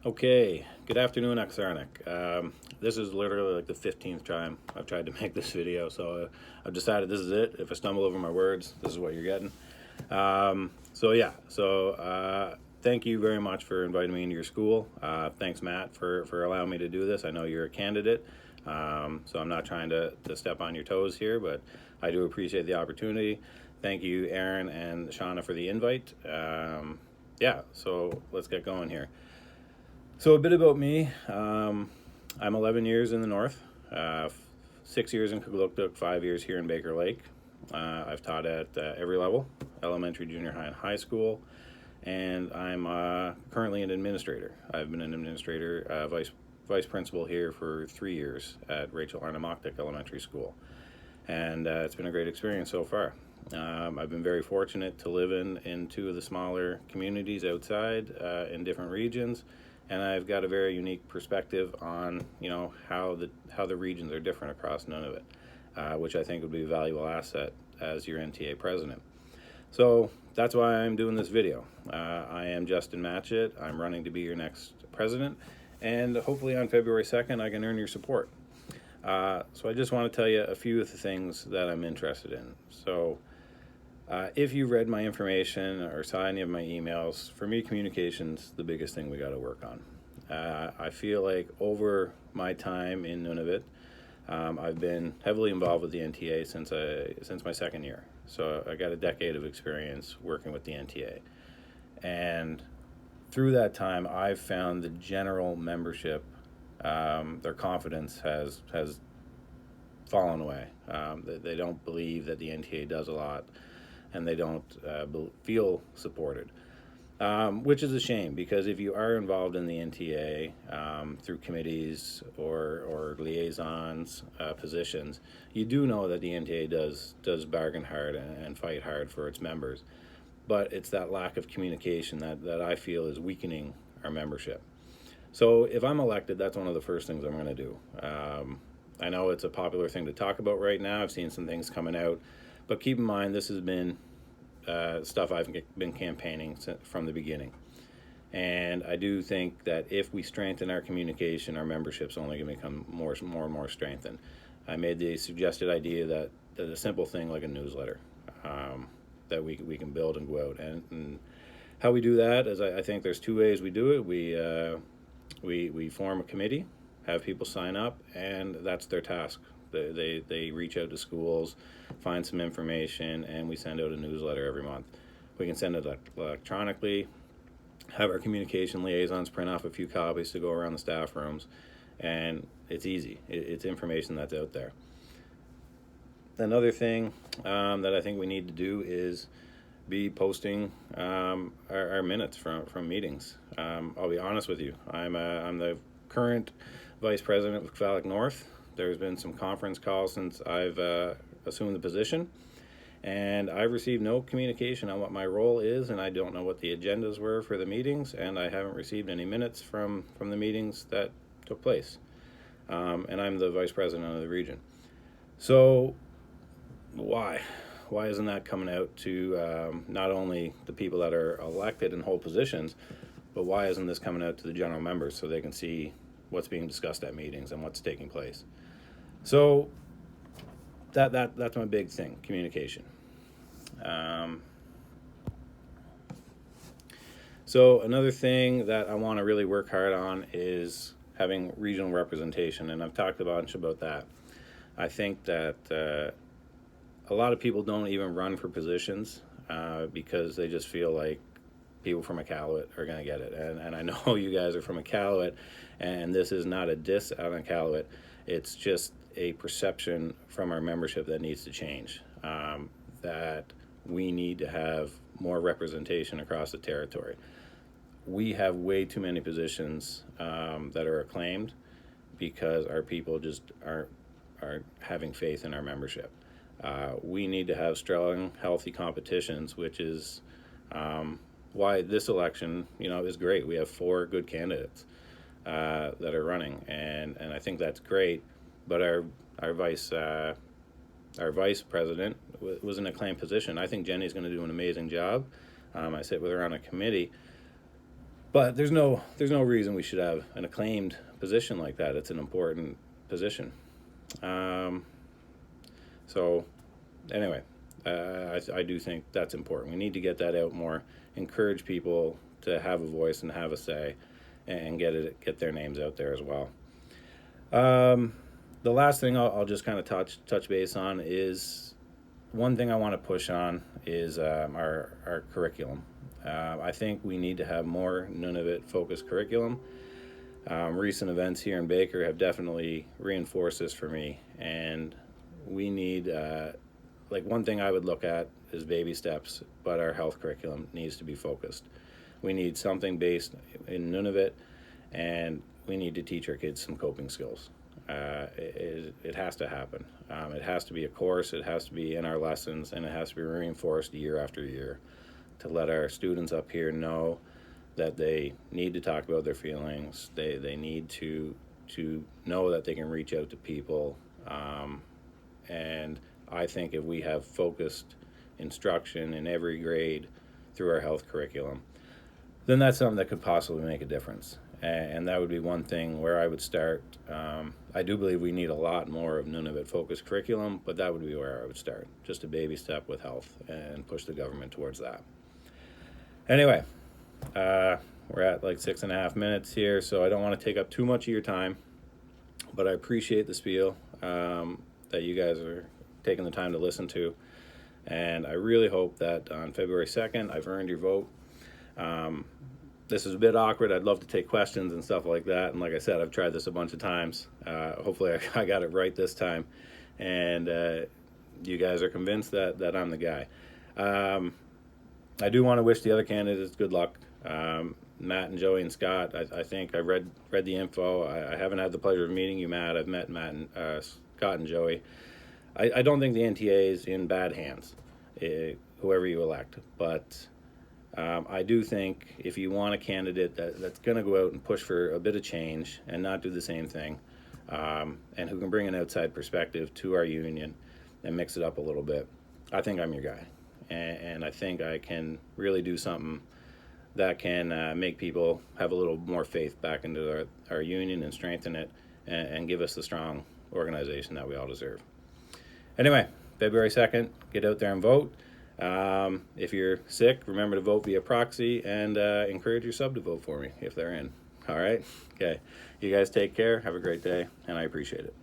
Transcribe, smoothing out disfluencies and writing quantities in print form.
Okay, good afternoon, Aqsarniit. This is literally like the 15th time I've tried to make this video, so I've decided this is it. If I stumble over my words, this is what you're getting. Thank you very much for inviting me into your school. Thanks, Matt, for allowing me to do this. I know you're a candidate, so I'm not trying to step on your toes here, but I do appreciate the opportunity. Thank you, Aaron and Shauna, for the invite. So let's get going here. So a bit about me. I'm 11 years in the north, 6 years in Kugluktuk, 5 years here in Baker Lake. I've taught at every level, elementary, junior high, and high school, and I'm currently an administrator. I've been an administrator, vice principal here for 3 years at Rachel Arnamaktik Elementary School, and it's been a great experience so far. I've been very fortunate to live in two of the smaller communities outside in different regions. And I've got a very unique perspective on, how the regions are different across Nunavut, which I think would be a valuable asset as your NTA president. So that's why I'm doing this video. I am Justin Matchett. I'm running to be your next president, and hopefully on February 2nd I can earn your support. So I just want to tell you a few of the things that I'm interested in. So if you read my information or saw any of my emails, for me, communication's the biggest thing we got to work on. I feel like over my time in Nunavut, I've been heavily involved with the NTA since my second year. So I got a decade of experience working with the NTA. And through that time, I've found the general membership, their confidence has fallen away. They don't believe that the NTA does a lot, and they don't feel supported, which is a shame, because if you are involved in the NTA through committees or liaisons positions, you do know that the NTA does bargain hard and fight hard for its members, but it's that lack of communication that I feel is weakening our membership. So if I'm elected, that's one of the first things I'm going to do. I know it's a popular thing to talk about right now. I've seen some things coming out. But keep in mind, this has been stuff I've been campaigning from the beginning. And I do think that if we strengthen our communication, our membership's only going to become more and more strengthened. I made the suggested idea that a simple thing like a newsletter that we can build and go out. And how we do that is I think there's two ways we do it. We form a committee, have people sign up, and that's their task. They reach out to schools, find some information, and we send out a newsletter every month. We can send it electronically, have our communication liaisons print off a few copies to go around the staff rooms, and it's easy. It's information that's out there. Another thing that I think we need to do is be posting our minutes from meetings. I'll be honest with you. I'm the current vice president of Kvalik North. There's been some conference calls since I've assumed the position, and I've received no communication on what my role is, and I don't know what the agendas were for the meetings, and I haven't received any minutes from the meetings that took place. And I'm the vice president of the region. So why isn't that coming out to not only the people that are elected and hold positions, but why isn't this coming out to the general members so they can see what's being discussed at meetings and what's taking place? So that's my big thing, communication. So another thing that I want to really work hard on is having regional representation, and I've talked a bunch about that. I think that a lot of people don't even run for positions because they just feel like people from Iqaluit are going to get it. And I know you guys are from Iqaluit, and this is not a diss out on Iqaluit. It's just a perception from our membership that needs to change, that we need to have more representation across the territory. We have way too many positions that are acclaimed because our people just aren't having faith in our membership. We need to have strong, healthy competitions, which is why this election, is great. We have 4 good candidates that are running, and I think that's great. But our vice president was an acclaimed position. I think Jenny's going to do an amazing job. I sit with her on a committee, But there's no reason we should have an acclaimed position like that. It's an important position. So anyway, I do think that's important. We need to get that out more, encourage people to have a voice and have a say, and get their names out there as well. The last thing I'll just kind of touch base on is one thing I want to push on is our curriculum. I think we need to have more Nunavut focused curriculum. Recent events here in Baker have definitely reinforced this for me, and we need like one thing I would look at is baby steps, but our health curriculum needs to be focused. We need something based in Nunavut, and we need to teach our kids some coping skills. It has to happen. It has to be a course, it has to be in our lessons, and it has to be reinforced year after year to let our students up here know that they need to talk about their feelings. They need to know that they can reach out to people. And I think if we have focused instruction in every grade through our health curriculum, then that's something that could possibly make a difference. And that would be one thing where I would start. I do believe we need a lot more of Nunavut focused curriculum, but that would be where I would start. Just a baby step with health and push the government towards that. Anyway, we're at like 6.5 minutes here, so I don't want to take up too much of your time, but I appreciate the spiel that you guys are taking the time to listen to, and I really hope that on February 2nd I've earned your vote. This is a bit awkward. I'd love to take questions and stuff like that, and like I said, I've tried this a bunch of times. Hopefully I got it right this time, and you guys are convinced that I'm the guy. I do want to wish the other candidates good luck. Matt and Joey and Scott, I think I read the info. I haven't had the pleasure of meeting you, Matt. I've met Matt and Scott and Joey. I don't think the NTA is in bad hands, whoever you elect. But I do think if you want a candidate that's going to go out and push for a bit of change and not do the same thing, and who can bring an outside perspective to our union and mix it up a little bit, I think I'm your guy. And I think I can really do something that can make people have a little more faith back into our union and strengthen it and give us the strong organization that we all deserve. Anyway, February 2nd, get out there and vote. If you're sick, remember to vote via proxy, and encourage your sub to vote for me if they're in. All right? Okay. You guys take care. Have a great day, and I appreciate it.